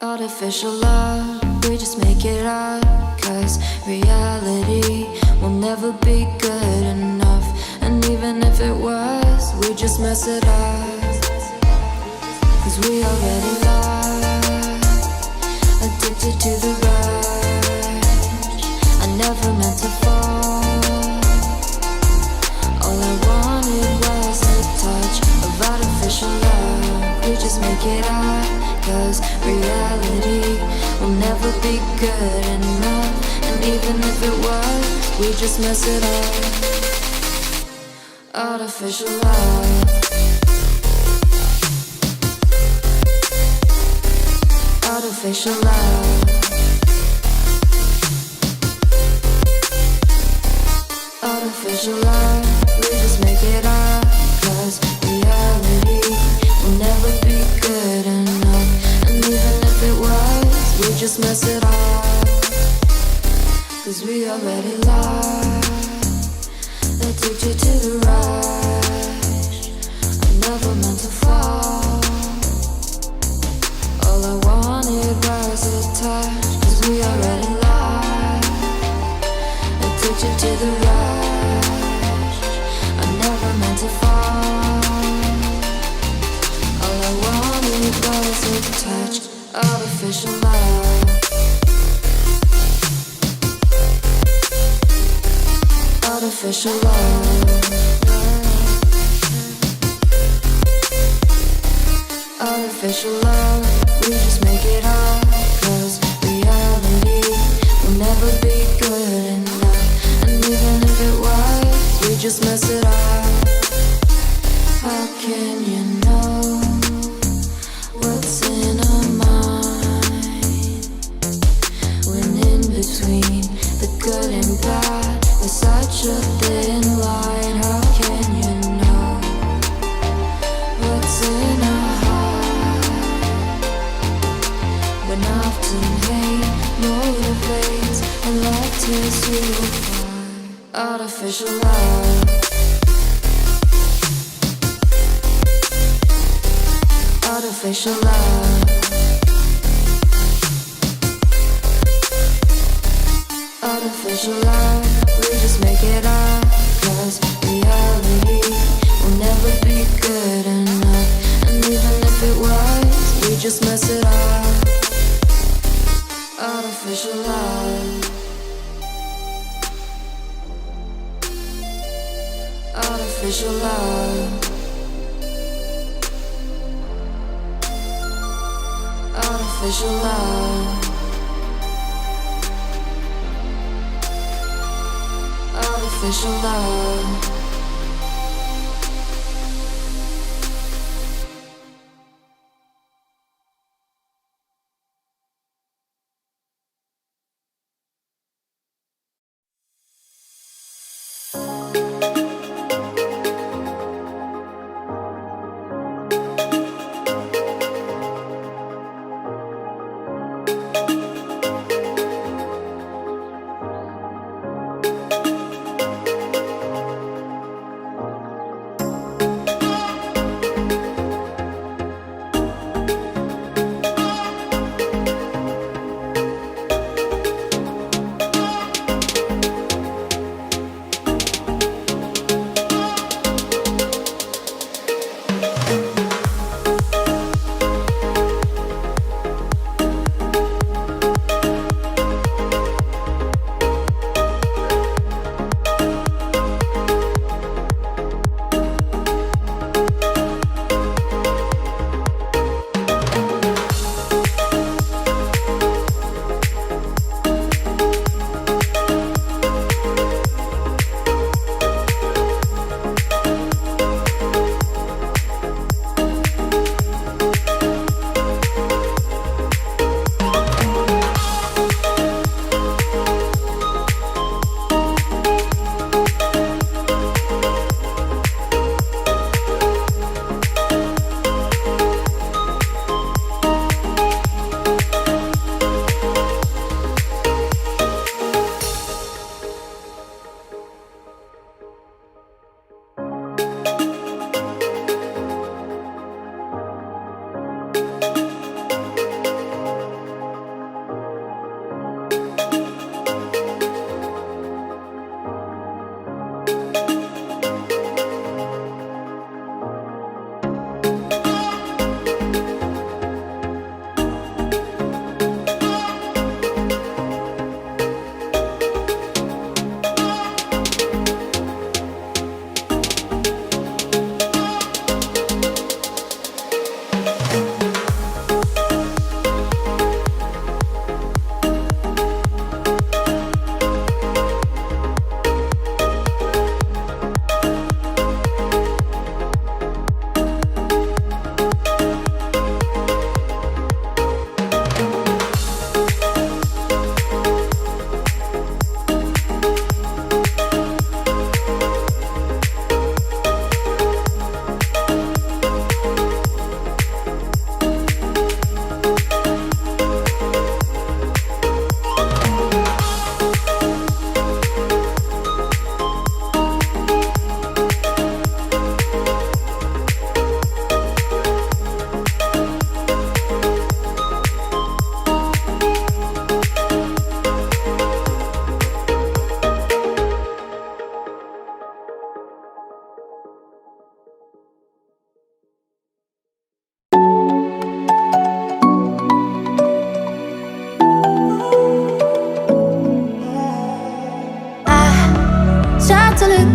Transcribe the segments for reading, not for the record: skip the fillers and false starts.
Artificial love, we just make it up, 'cause reality will never be good enough. And even if it was, we just mess it up, 'cause we already lost, addicted to the rush. I never meant to fall, all I wanted was a touch of artificial love. We just make it up, 'cause reality will never be good enough. And even if it was, we just mess it up. Artificial love, artificial love, artificial love. We just make it up, 'cause reality will never be good enough. And even if it was, we just mess it up, 'cause we already lost, addicted to the rush. I never meant physical touch, 'cause we already lost. Addicted to the rush, I never meant to fall. All I wanted was a touch, artificial love. Artificial love. Artificial love, we just make it up, 'cause reality will never be good enough. And even if it was, we just mess it up. How can you know what's in our mind, when in between the good and bad there's such a thin line? How can you know what's in our heart, when often hate motivates and love tears you apart? Artificial love. Artificial love. Artificial love, we just make it up, 'cause reality will never be good enough. And even if it was, we just mess it up. Artificial love. Artificial love. Artificial love. Artificial love.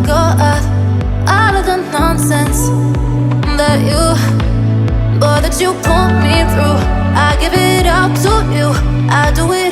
go of all of the nonsense that you, boy, that you put me through. I give it all to you, I do it